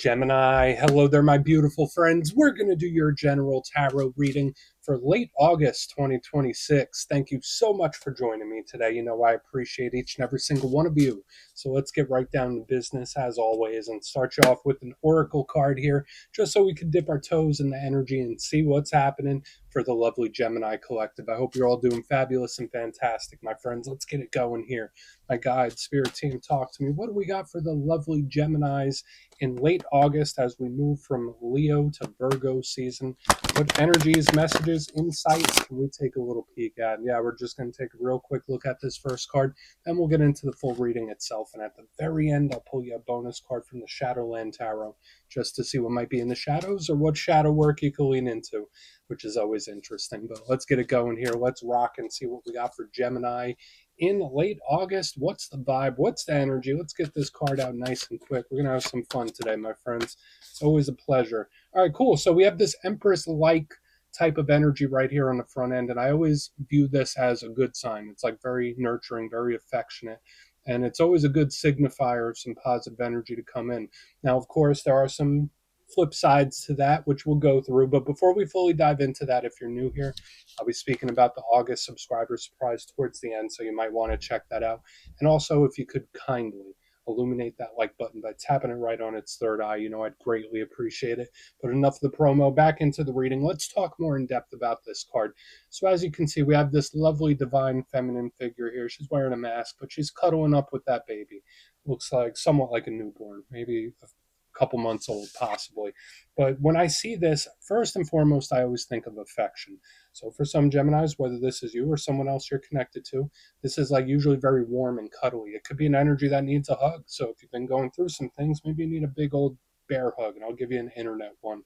Gemini, hello there, my beautiful friends. We're going to do your general tarot reading for late August 2026. Thank you so much for joining me today. You know, I appreciate each and every single one of you. So let's get right down to business as always and start you off with an oracle card here, just so we can dip our toes in the energy and see what's happening for the lovely Gemini collective. I hope you're all doing fabulous and fantastic, my friends. Let's get it going here. My guide, spirit team, talk to me. What do we got for the lovely Geminis in late August as we move from Leo to Virgo season? What energies, messages, insights can we take a little peek at? Yeah, we're just going to take a real quick look at this first card, then we'll get into the full reading itself. And at the very end, I'll pull you a bonus card from the Shadowland Tarot just to see what might be in the shadows or what shadow work you can lean into, which is always interesting. But let's get it going here. Let's rock and see what we got for Gemini in late August. What's the vibe? What's the energy? Let's get this card out nice and quick. We're going to have some fun today, my friends. It's always a pleasure. All right, cool. So we have this Empress-like type of energy right here on the front end, and I always view this as a good sign. It's like very nurturing, very affectionate, and it's always a good signifier of some positive energy to come in. Now, of course, there are some flip sides to that, which we'll go through. But before we fully dive into that, if you're new here, I'll be speaking about the August subscriber surprise towards the end, so you might want to check that out. And also, if you could kindly illuminate that like button by tapping it right on its third eye, I'd greatly appreciate it. But enough of the promo, back into the reading. Let's talk more in depth about this card. So as you can see, we have this lovely divine feminine figure here. She's wearing a mask, but she's cuddling up with that baby. Looks like somewhat like a newborn, maybe a couple months old possibly. But when I see this, first and foremost, I always think of affection. So for some Geminis, whether this is you or someone else you're connected to, this is like usually very warm and cuddly. It could be an energy that needs a hug. So if you've been going through some things, maybe you need a big old bear hug, and I'll give you an internet one.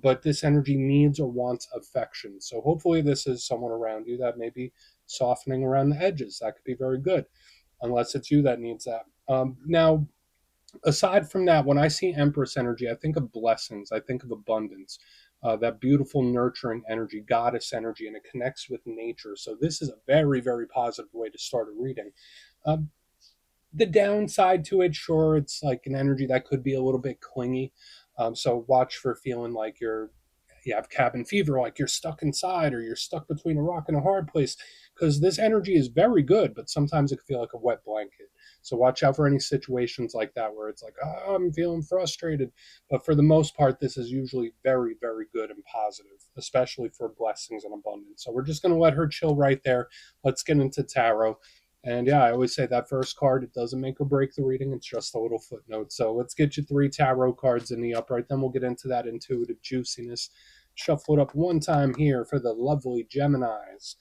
But this energy needs or wants affection. So hopefully this is someone around you that may be softening around the edges. That could be very good, unless it's you that needs that. Now, aside from that, when I see Empress energy, I think of blessings, I think of abundance, that beautiful, nurturing energy, goddess energy, and it connects with nature. So this is a very, very positive way to start a reading. Um, the downside to it, sure, it's like an energy that could be a little bit clingy. So watch for feeling like you have cabin fever, like you're stuck inside or you're stuck between a rock and a hard place, because this energy is very good, but sometimes it can feel like a wet blanket. So watch out for any situations like that where it's like, oh, I'm feeling frustrated. But for the most part, this is usually very, very good and positive, especially for blessings and abundance. So we're just going to let her chill right there. Let's get into tarot. And yeah, I always say that first card, it doesn't make or break the reading. It's just a little footnote. So let's get you 3 tarot cards in the upright. Then we'll get into that intuitive juiciness. Shuffle it up one time here for the lovely Geminis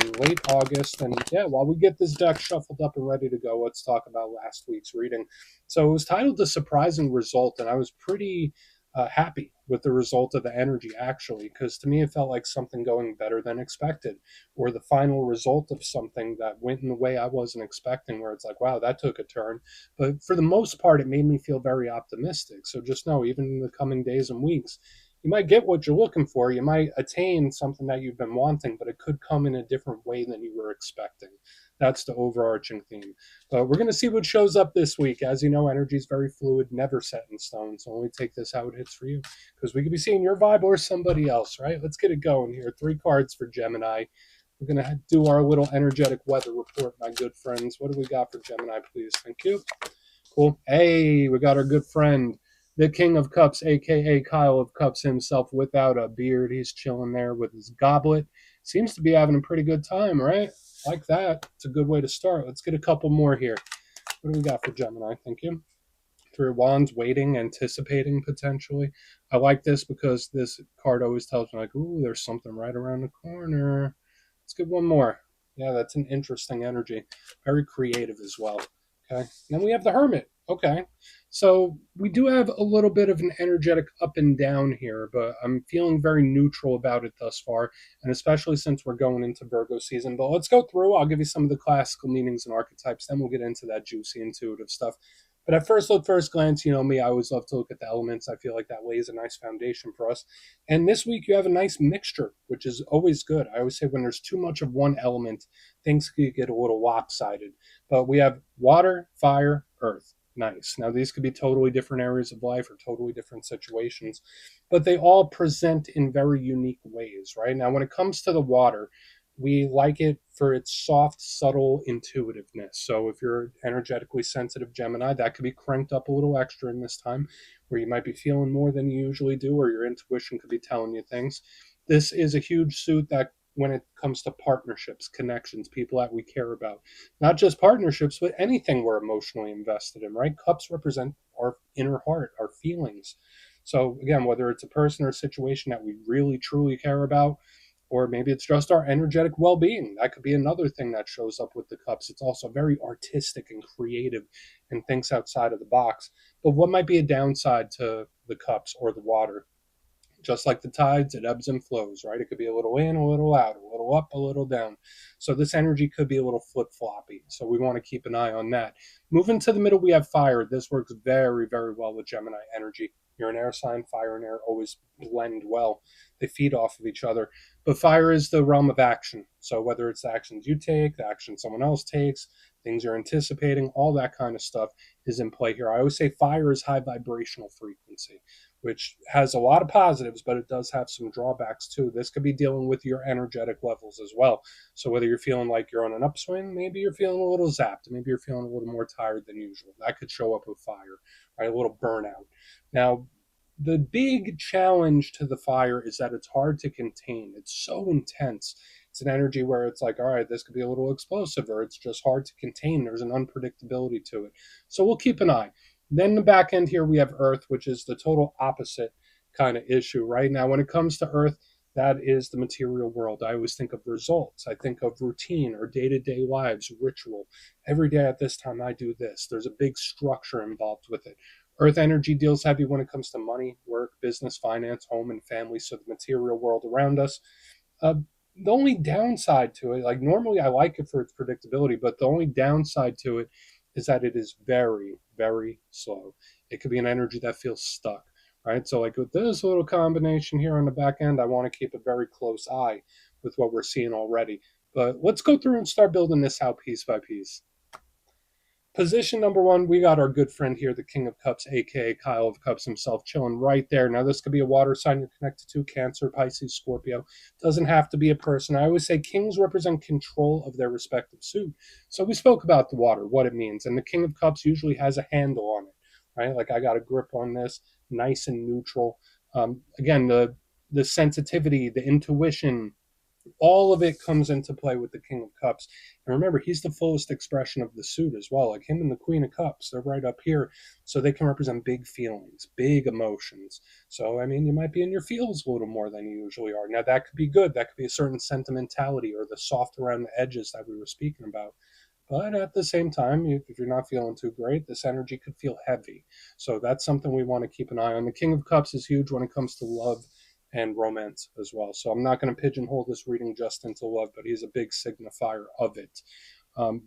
in late August. And yeah, while we get this deck shuffled up and ready to go, let's talk about last week's reading. So it was titled The Surprising Result, and I was pretty happy with the result of the energy, actually, because to me it felt like something going better than expected, or the final result of something that went in the way I wasn't expecting, where it's like, wow, that took a turn. But for the most part, it made me feel very optimistic. So just know, even in the coming days and weeks, you might get what you're looking for. You might attain something that you've been wanting, but it could come in a different way than you were expecting. That's the overarching theme. But we're going to see what shows up this week. As you know, energy is very fluid, never set in stone. So only take this how it hits for you, because we could be seeing your vibe or somebody else, right? Let's get it going here. 3 cards for Gemini. We're going to do our little energetic weather report, my good friends. What do we got for Gemini, please? Thank you. Cool. Hey, we got our good friend, the King of Cups, a.k.a. Kyle of Cups himself, without a beard. He's chilling there with his goblet. Seems to be having a pretty good time, right? Like that. It's a good way to start. Let's get a couple more here. What do we got for Gemini? Thank you. 3 of Wands, waiting, anticipating, potentially. I like this because this card always tells me, like, ooh, there's something right around the corner. Let's get one more. Yeah, that's an interesting energy. Very creative as well. Okay. And then we have the Hermit. Okay. So we do have a little bit of an energetic up and down here, but I'm feeling very neutral about it thus far, and especially since we're going into Virgo season. But let's go through. I'll give you some of the classical meanings and archetypes, then we'll get into that juicy intuitive stuff. But at first look, first glance, me, I always love to look at the elements. I feel like that lays a nice foundation for us. And this week you have a nice mixture, which is always good. I always say when there's too much of one element, things could get a little lopsided. But we have water, fire, earth. Nice. Now, these could be totally different areas of life or totally different situations, but they all present in very unique ways, right? Now, when it comes to the water, we like it for its soft, subtle intuitiveness. So, if you're energetically sensitive Gemini, that could be cranked up a little extra in this time where you might be feeling more than you usually do, or your intuition could be telling you things. This is a huge suit that when it comes to partnerships, connections, people that we care about, not just partnerships, but anything we're emotionally invested in, right? Cups represent our inner heart, our feelings. So, again, whether it's a person or a situation that we really, truly care about, or maybe it's just our energetic well being, that could be another thing that shows up with the cups. It's also very artistic and creative and thinks outside of the box. But what might be a downside to the cups or the water? Just like the tides, it ebbs and flows, right? It could be a little in, a little out, a little up, a little down. So this energy could be a little flip floppy. So we want to keep an eye on that. Moving to the middle, we have fire. This works very, very well with Gemini energy. You're an air sign, fire and air always blend well. They feed off of each other. But fire is the realm of action. So whether it's the actions you take, the action someone else takes, things you're anticipating, all that kind of stuff is in play here. I always say fire is high vibrational frequency, which has a lot of positives, but it does have some drawbacks too. This could be dealing with your energetic levels as well. So whether you're feeling like you're on an upswing, maybe you're feeling a little zapped, maybe you're feeling a little more tired than usual. That could show up with fire, right? A little burnout. Now, the big challenge to the fire is that it's hard to contain. It's so intense. It's an energy where it's like, all right, this could be a little explosive, or it's just hard to contain. There's an unpredictability to it. So we'll keep an eye. Then the back end here, we have Earth, which is the total opposite kind of issue, right? Now, when it comes to Earth, that is the material world. I always think of results. I think of routine or day to day lives, ritual. Every day at this time, I do this. There's a big structure involved with it. Earth energy deals heavy when it comes to money, work, business, finance, home, and family. So the material world around us. Uh, the only downside to it, like normally I like it for its predictability, but the only downside to it is that it is very, very slow. It could be an energy that feels stuck, right? So, like with this little combination here on the back end, I want to keep a very close eye with what we're seeing already. But let's go through and start building this out piece by piece. Position number one, we got our good friend here, the King of Cups, aka Kyle of Cups himself, chilling right there. Now, this could be a water sign you're connected to, Cancer, Pisces, Scorpio. Doesn't have to be a person. I always say kings represent control of their respective suit. So we spoke about the water, what it means, and the King of Cups usually has a handle on it, right? Like I got a grip on this, nice and neutral. Again, the sensitivity, the intuition, all of it comes into play with the King of Cups. And remember, he's the fullest expression of the suit as well. Like him and the Queen of Cups, they're right up here. So they can represent big feelings, big emotions. So, I mean, you might be in your feels a little more than you usually are. Now, that could be good. That could be a certain sentimentality or the soft around the edges that we were speaking about. But at the same time, if you're not feeling too great, this energy could feel heavy. So that's something we want to keep an eye on. The King of Cups is huge when it comes to love and romance as well. So I'm not going to pigeonhole this reading just into love, but he's a big signifier of it. Um,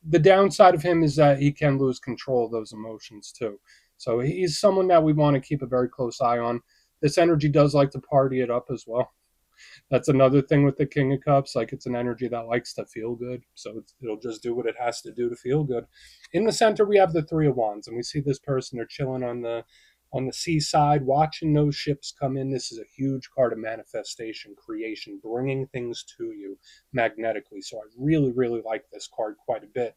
the downside of him is that he can lose control of those emotions too. So he's someone that we want to keep a very close eye on. This energy does like to party it up as well. That's another thing with the King of Cups. Like it's an energy that likes to feel good, so it'll just do what it has to do to feel good. In the center, we have the Three of Wands, and we see this person. They're chilling on the seaside, watching those ships come in. This is a huge card of manifestation, creation, bringing things to you magnetically. So I really, really like this card quite a bit.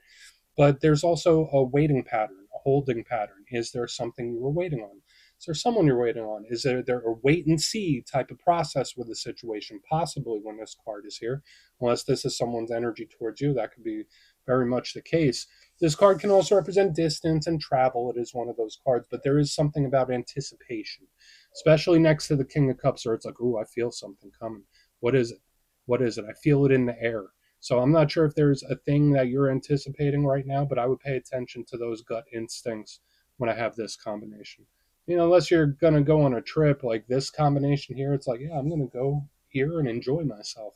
But there's also a waiting pattern, a holding pattern. Is there something you were waiting on? Is there someone you're waiting on? Is there a wait and see type of process with the situation? Possibly when this card is here, unless this is someone's energy towards you, that could be very much the case. This card can also represent distance and travel. It is one of those cards, but there is something about anticipation, especially next to the King of Cups, where it's like, "Ooh, I feel something coming. What is it? What is it? I feel it in the air." So I'm not sure if there's a thing that you're anticipating right now, but I would pay attention to those gut instincts when I have this combination. Unless you're going to go on a trip like this combination here, it's like, yeah, I'm going to go here and enjoy myself.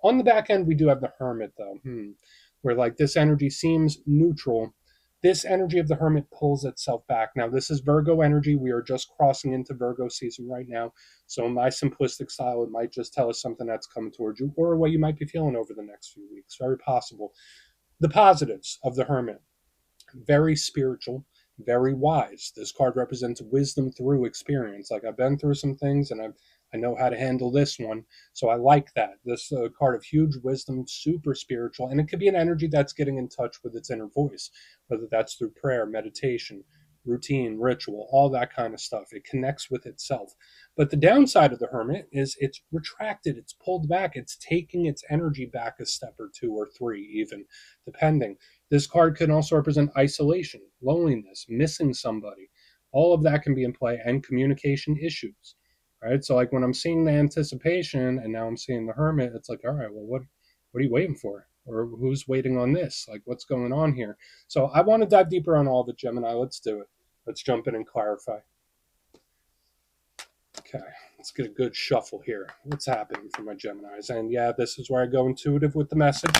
On the back end, we do have the Hermit, though, where like this energy seems neutral. This energy of the Hermit pulls itself back. Now, this is Virgo energy. We are just crossing into Virgo season right now. So, in my simplistic style, it might just tell us something that's coming towards you or what you might be feeling over the next few weeks. Very possible. The positives of the Hermit: very spiritual, very wise. This card represents wisdom through experience. Like, I've been through some things, and I know how to handle this one. So I like that. This card of huge wisdom, super spiritual, and it could be an energy that's getting in touch with its inner voice, whether that's through prayer, meditation, routine, ritual, all that kind of stuff. It connects with itself. But the downside of the Hermit is it's retracted, it's pulled back, it's taking its energy back a step or two or three, even, depending. This card can also represent isolation, loneliness, missing somebody. All of that can be in play, and communication issues. Right? So, like, when I'm seeing the anticipation and now I'm seeing the Hermit, it's like, all right, well, what are you waiting for? Or who's waiting on this? Like, what's going on here? So I want to dive deeper on all the Gemini. Let's do it. Let's jump in and clarify. Okay, let's get a good shuffle here. What's happening for my Geminis? And yeah, this is where I go intuitive with the message,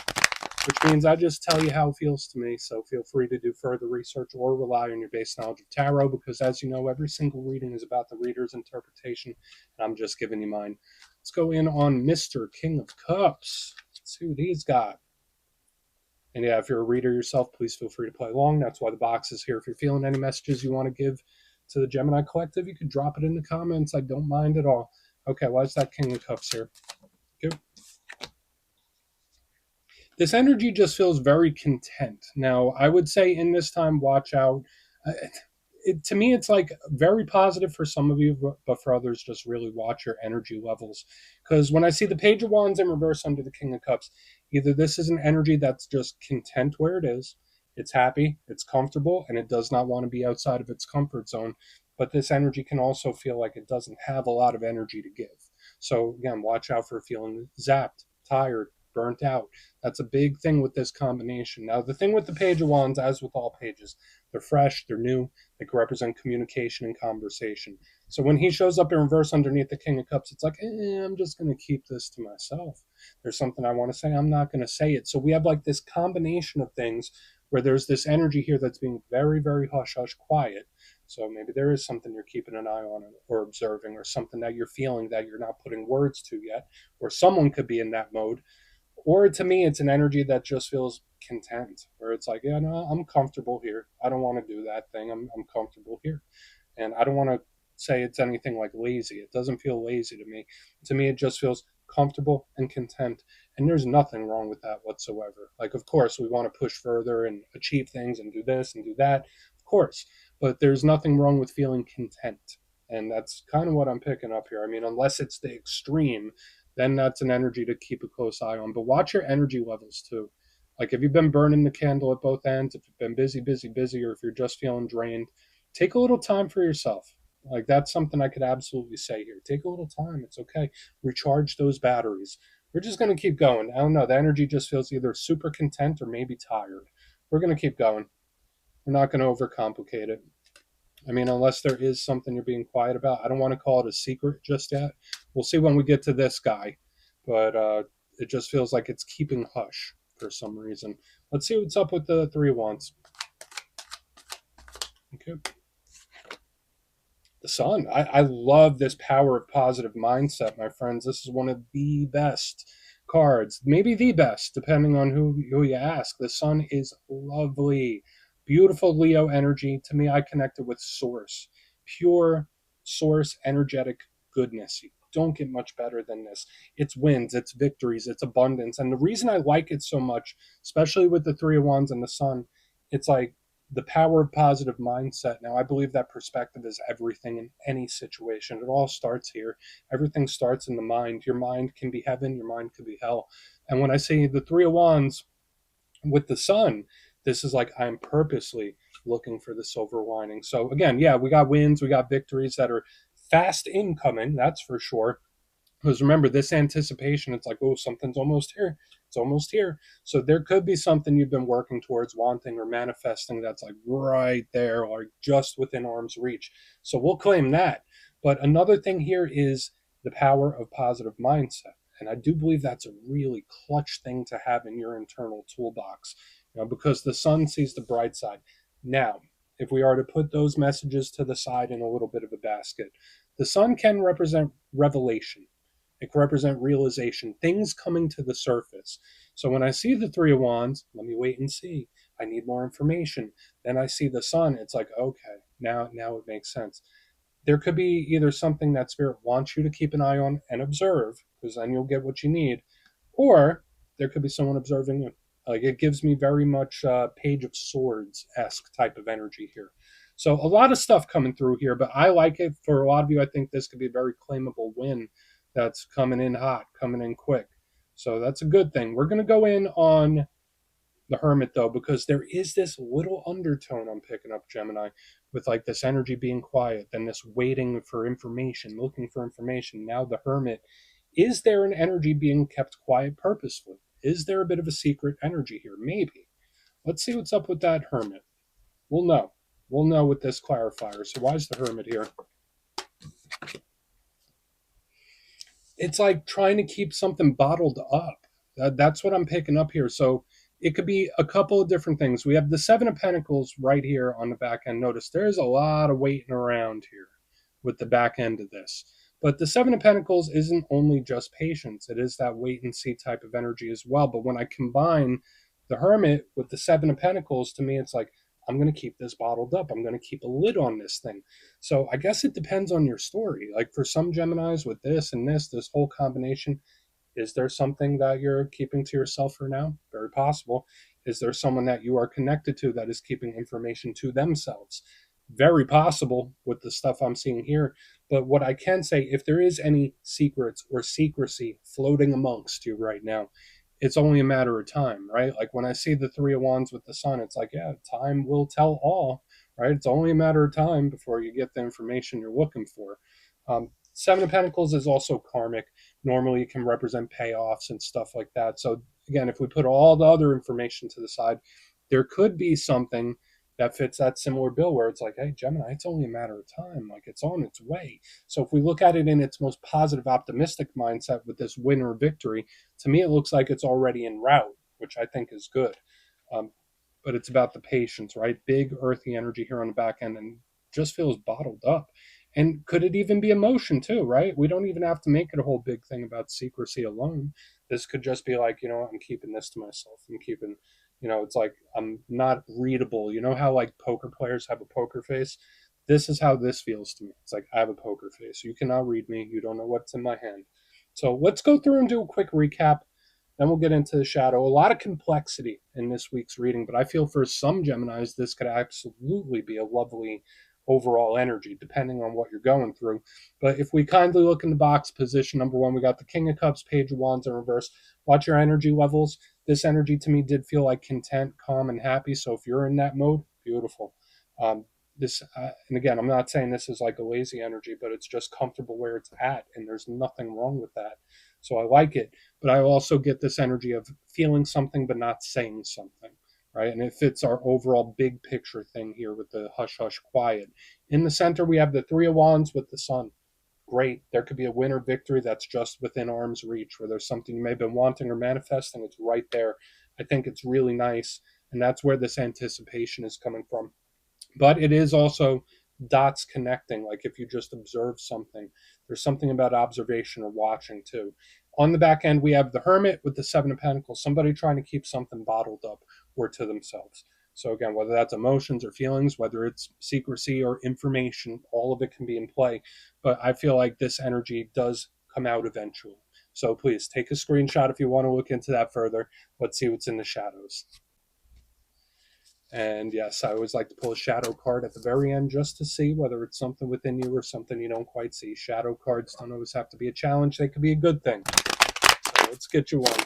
which means I just tell you how it feels to me. So feel free to do further research or rely on your base knowledge of tarot, because as you know, every single reading is about the reader's interpretation, and I'm just giving you mine. Let's go in on Mr. King of Cups. Let's see what he's got. And yeah, if you're a reader yourself, please feel free to play along. That's why the box is here. If you're feeling any messages you want to give to the Gemini Collective, you could drop it in the comments. I don't mind at all. Okay, why is that King of Cups here? Good. This energy just feels very content. Now, I would say in this time, watch out. To me, it's like very positive for some of you, but for others, just really watch your energy levels. Because when I see the Page of Wands in reverse under the King of Cups, either this is an energy that's just content where it is, it's happy, it's comfortable, and it does not want to be outside of its comfort zone. But this energy can also feel like it doesn't have a lot of energy to give. So again, watch out for feeling zapped, tired, burnt out. That's a big thing with this combination. Now, the thing with the Page of Wands, as with all pages, they're fresh, they're new, they can represent communication and conversation. So when he shows up in reverse underneath the King of Cups, it's like, I'm just going to keep this to myself. There's something I want to say, I'm not going to say it. So we have like this combination of things where there's this energy here that's being very, very hush hush quiet. So maybe there is something you're keeping an eye on or observing, or something that you're feeling that you're not putting words to yet, or someone could be in that mode. Or to me, it's an energy that just feels content, where it's like, yeah, no, I'm comfortable here. I don't want to do that thing. I'm comfortable here. And I don't want to say it's anything like lazy. It doesn't feel lazy to me. To me, it just feels comfortable and content. And there's nothing wrong with that whatsoever. Like, of course, we want to push further and achieve things and do this and do that, of course. But there's nothing wrong with feeling content. And that's kind of what I'm picking up here. I mean, unless it's the extreme, then that's an energy to keep a close eye on. But watch your energy levels too. Like, if you've been burning the candle at both ends, if you've been busy, busy, busy, or if you're just feeling drained, take a little time for yourself. Like, that's something I could absolutely say here. Take a little time. It's okay. Recharge those batteries. We're just going to keep going. I don't know. The energy just feels either super content or maybe tired. We're going to keep going. We're not going to overcomplicate it. I mean, unless there is something you're being quiet about. I don't want to call it a secret just yet. We'll see when we get to this guy. But it just feels like it's keeping hush for some reason. Let's see what's up with the Three of Wands. Okay. The Sun. I love this power of positive mindset, my friends. This is one of the best cards, maybe the best, depending on who you ask. The Sun is lovely, beautiful Leo energy. To me, I connect it with source, pure source, energetic goodness. You don't get much better than this. It's wins, it's victories, it's abundance. And the reason I like it so much, especially with the Three of Wands and the Sun, it's like the power of positive mindset. Now, I believe that perspective is everything in any situation. It all starts here. Everything starts in the mind. Your mind can be heaven, your mind could be hell. And when I say the Three of Wands with the Sun, this is like I'm purposely looking for the silver lining. So again, yeah, we got wins, we got victories that are fast incoming, that's for sure. Because remember, this anticipation, it's like, oh, something's almost here. It's almost here. So there could be something you've been working towards, wanting or manifesting, that's like right there or just within arm's reach. So we'll claim that. But another thing here is the power of positive mindset. And I do believe that's a really clutch thing to have in your internal toolbox, because the Sun sees the bright side. Now, if we are to put those messages to the side in a little bit of a basket, the Sun can represent revelation. It can represent realization, things coming to the surface. So when I see the Three of Wands, let me wait and see. I need more information. Then I see the sun. It's like, okay, now it makes sense. There could be either something that spirit wants you to keep an eye on and observe, because then you'll get what you need, or there could be someone observing you. Like, it gives me very much Page of Swords esque type of energy here. So a lot of stuff coming through here, but I like it. For a lot of you, I think this could be a very claimable win that's coming in hot, coming in quick. So that's a good thing. We're going to go in on the Hermit, though, because there is this little undertone I'm picking up, Gemini, with like this energy being quiet, then this waiting for information, looking for information. Now the Hermit. Is there an energy being kept quiet purposefully? Is there a bit of a secret energy here? Maybe. Let's see what's up with that Hermit. We'll know. We'll know with this clarifier. So why is the Hermit here? It's like trying to keep something bottled up. That's what I'm picking up here. So it could be a couple of different things. We have the Seven of Pentacles right here on the back end. Notice there's a lot of waiting around here with the back end of this. But the Seven of Pentacles isn't only just patience, it is that wait and see type of energy as well. But when I combine the Hermit with the Seven of Pentacles, to me, it's like, I'm going to keep this bottled up. I'm going to keep a lid on this thing. So I guess it depends on your story. Like for some Geminis with this and this whole combination, is there something that you're keeping to yourself for now? Very possible. Is there someone that you are connected to that is keeping information to themselves? Very possible with the stuff I'm seeing here. But what I can say, if there is any secrets or secrecy floating amongst you right now, it's only a matter of time, right? Like when I see the Three of Wands with the Sun, it's like, yeah, time will tell all, right? It's only a matter of time before you get the information you're looking for. Seven of Pentacles is also karmic. Normally, it can represent payoffs and stuff like that. So, again, if we put all the other information to the side, there could be something that fits that similar bill where it's like, hey, Gemini, it's only a matter of time. Like, it's on its way. So, if we look at it in its most positive, optimistic mindset with this win or victory, to me, it looks like it's already en route, which I think is good. But it's about the patience, right? Big earthy energy here on the back end and just feels bottled up. And could it even be emotion too, right? We don't even have to make it a whole big thing about secrecy alone. This could just be like, I'm keeping this to myself. I'm keeping, it's like I'm not readable. You know how like poker players have a poker face? This is how this feels to me. It's like I have a poker face. You cannot read me. You don't know what's in my hand. So let's go through and do a quick recap. Then we'll get into the shadow. A lot of complexity in this week's reading, but I feel for some Geminis, this could absolutely be a lovely overall energy, depending on what you're going through. But if we kindly look in the box, position number one, we got the King of Cups, Page of Wands in reverse. Watch your energy levels. This energy to me did feel like content, calm, and happy. So if you're in that mode, beautiful. And again, I'm not saying this is like a lazy energy, but it's just comfortable where it's at, and there's nothing wrong with that. So I like it, but I also get this energy of feeling something but not saying something, right? And it fits our overall big picture thing here with the hush hush quiet. In the center, we have the Three of Wands with the Sun. Great. There could be a win or victory that's just within arm's reach, where there's something you may have been wanting or manifesting. It's right there. I think it's really nice, and that's where this anticipation is coming from. But it is also dots connecting. Like if you just observe something, there's something about observation or watching too. On the back end, we have the Hermit with the Seven of Pentacles, somebody trying to keep something bottled up or to themselves. So again, whether that's emotions or feelings, whether it's secrecy or information, all of it can be in play. But I feel like this energy does come out eventually. So please take a screenshot if you want to look into that further. Let's see what's in the shadows. And yes, I always like to pull a shadow card at the very end just to see whether it's something within you or something you don't quite see. Shadow cards don't always have to be a challenge. They could be a good thing. So let's get you one.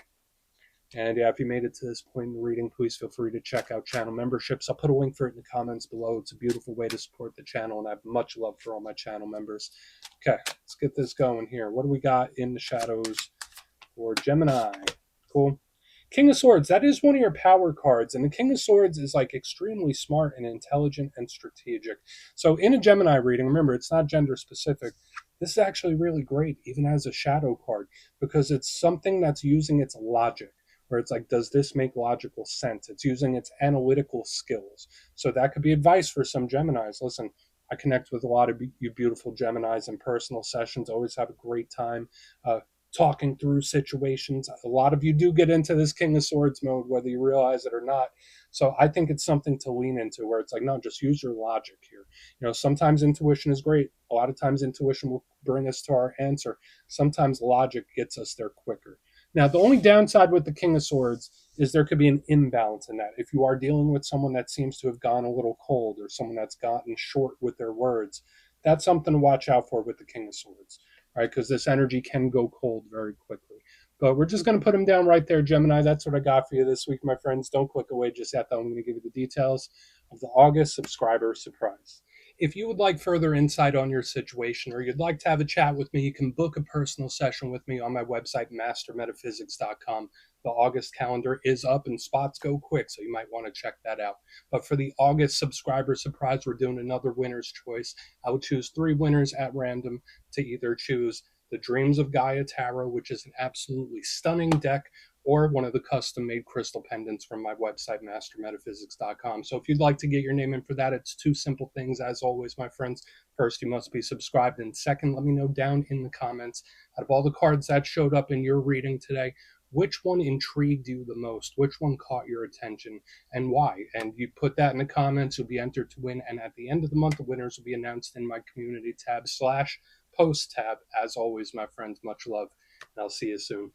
And yeah, if you made it to this point in the reading, please feel free to check out channel memberships. I'll put a link for it in the comments below. It's a beautiful way to support the channel, and I have much love for all my channel members. Okay, let's get this going here. What do we got in the shadows for Gemini? Cool. King of Swords, that is one of your power cards, and the King of Swords is like extremely smart and intelligent and strategic. So in a Gemini reading, remember, it's not gender specific. This is actually really great, even as a shadow card, because it's something that's using its logic, where it's like, does this make logical sense? It's using its analytical skills. So that could be advice for some Geminis. Listen, I connect with a lot of you beautiful Geminis in personal sessions, always have a great time talking through situations. A lot of you do get into this King of Swords mode, whether you realize it or not. So I think it's something to lean into where it's like, no, just use your logic here. Sometimes intuition is great. A lot of times intuition will bring us to our answer. Sometimes logic gets us there quicker. Now, the only downside with the King of Swords is there could be an imbalance in that. If you are dealing with someone that seems to have gone a little cold or someone that's gotten short with their words, that's something to watch out for with the King of Swords, right? Because this energy can go cold very quickly. But we're just going to put him down right there, Gemini. That's what I got for you this week, my friends. Don't click away just yet, though. I'm going to give you the details of the August subscriber surprise. If you would like further insight on your situation or you'd like to have a chat with me, you can book a personal session with me on my website, mastermetaphysics.com. The August calendar is up and spots go quick, so you might want to check that out. But for the August subscriber surprise, we're doing another winner's choice. I will choose 3 winners at random to either choose the Dreams of Gaia Tarot, which is an absolutely stunning deck, or one of the custom-made crystal pendants from my website, mastermetaphysics.com. So if you'd like to get your name in for that, it's 2 simple things, as always, my friends. First, you must be subscribed, and second, let me know down in the comments, out of all the cards that showed up in your reading today, which one intrigued you the most? Which one caught your attention, and why? And you put that in the comments, you'll be entered to win, and at the end of the month, the winners will be announced in my community tab / post tab. As always, my friends, much love, and I'll see you soon.